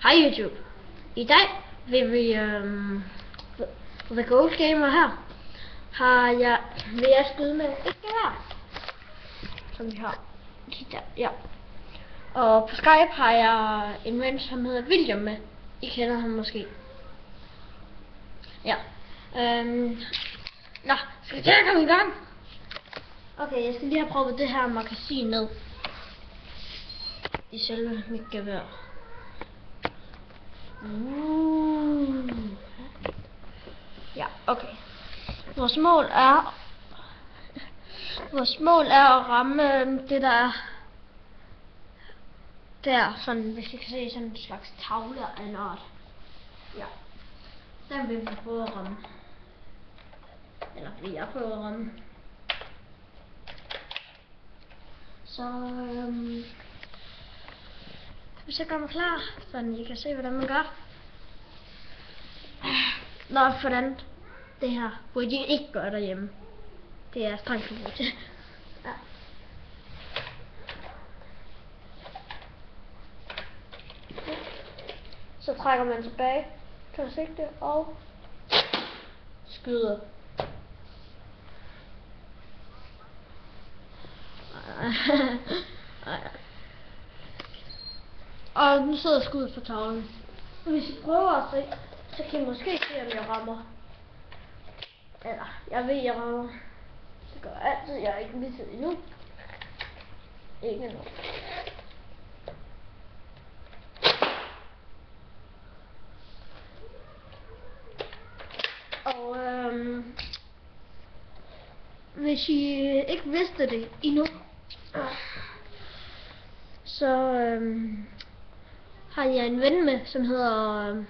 Hej YouTube. I dag vil vi The Gold Gamer her vil jeg skyde med et gevær, som vi har der, ja. Og på Skype har jeg en ven, som hedder William med. I kender ham måske. Ja. Nå, skal vi til at komme i gang? Okay, jeg skal lige have prøvet det her magasin ned i selve mit gevær. Ja, okay. Vores mål er at ramme det der er der, sådan hvis I kan se sådan en slags tavle af en art. Ja. Den vil vi prøve at ramme. Eller vil jeg prøve at ramme. Så hvis jeg gør mig klar, så I kan se hvordan man gør. Nå, hvordan det her burde I ikke gøre derhjemme. Det er strengt forbudt. Ja. Så trækker man tilbage, tager sigte og skyder. Og nu sidder skuddet på tavlen. Hvis I prøver at se, så kan I måske se, om jeg rammer. Eller, jeg ved, jeg rammer. Det gør jeg altid. Jeg er ikke misset endnu. Ikke endnu. Og hvis I ikke vidste det endnu, så har jeg en ven med, som hedder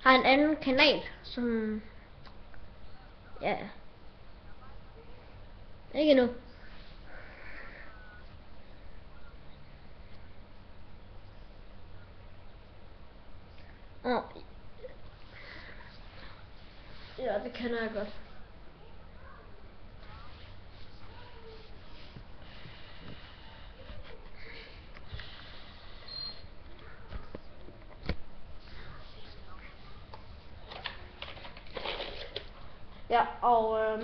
har en anden kanal, som ja, ikke endnu. Ja, det kender jeg godt. Ja, og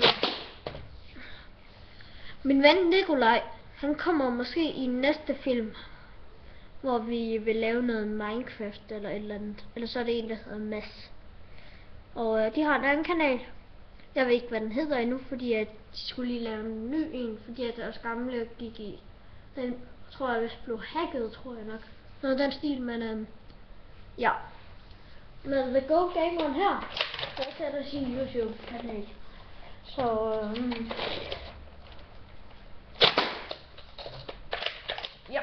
min ven Nikolaj, han kommer måske i næste film, hvor vi vil lave noget Minecraft eller et eller andet. Eller så er det en, der hedder Mads. Og de har en anden kanal. Jeg ved ikke, hvad den hedder endnu, fordi at de skulle lige lave en ny en, fordi at deres gamle gik i. Den tror jeg vist blev hacket, tror jeg nok. Noget den stil, men ja. Men The Gold Gamer her, der sætter sin YouTube-kanal. Så ja,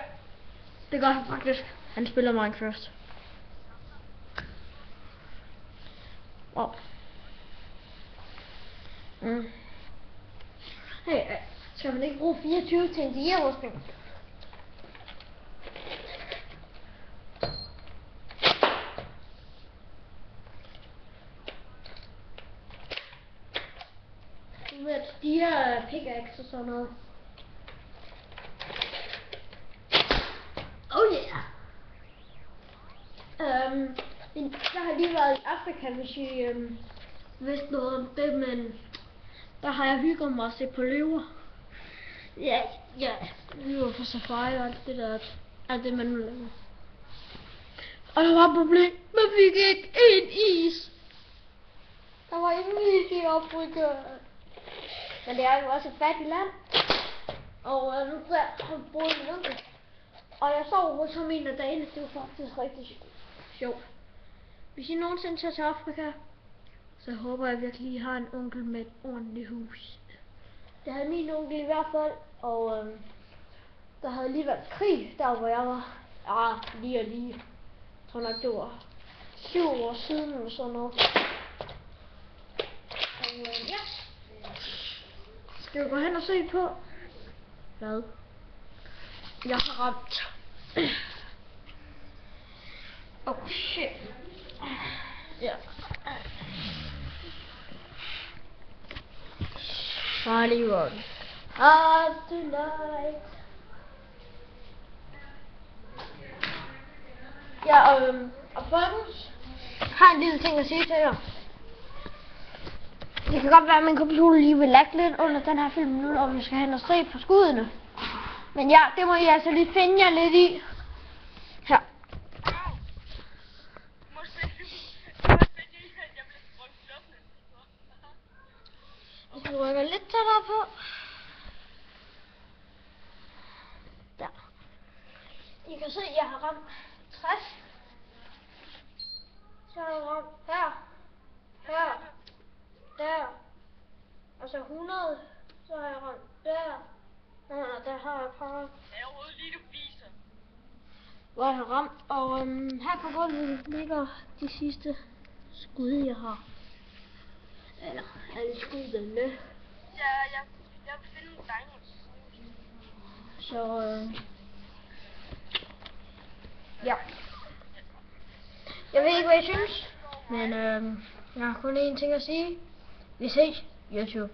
det gør han faktisk. Han spiller Minecraft. Wow. Hey, skal man ikke bruge 24 til en digerustning? Du ved, de her pickaxe og sådan noget. Oh yeah! Jeg har lige været i Afrika, hvis I vidste noget om det, men der har jeg hygget mig at se på løver. Ja, løver på safari og alt det der, alt det man nu laver. Og der var et problem, man fik ikke en is. Der var ingen is i Afrika. Men det er jo også et fattigt land. Og nu boede min onkel. Og jeg sov hos ham en af dagene, det var faktisk rigtig sjovt. Hvis I nogensinde tager til Afrika, så håber jeg virkelig, I har en onkel med et ordentligt hus. Det havde min onkel i hvert fald, og der havde lige været krig, der hvor jeg var. Ja, lige. Jeg tror nok, det var 7 år siden eller sådan noget. Og ja. Skal vi gå hen og se på, hvad jeg har ramt? Oh shit. Ja. Charlie Run. Tonight. Ja, og folkens, har en lille ting at sige til jer. Det kan godt være, at min computer lige vil lagge lidt under den her film nu, og vi skal hen og se på skuddene. Men ja, det må I altså lige finde jer lidt i. Her. Hvis vi rykker lidt tættere på. Der. I kan se, at jeg har ramt 60. Så har jeg ramt her. Her. Der. Og så 100. Så har jeg ramt der. Der har jeg parret. Hvor jeg har ramt. Og her på gulvet ligger de sidste skud, jeg har. Eller alle skuddene. Ja, jeg vil finde en diamond. Så ja. Jeg ved ikke, hvad I synes. Men jeg har kun én ting at sige. Vi ses, YouTube.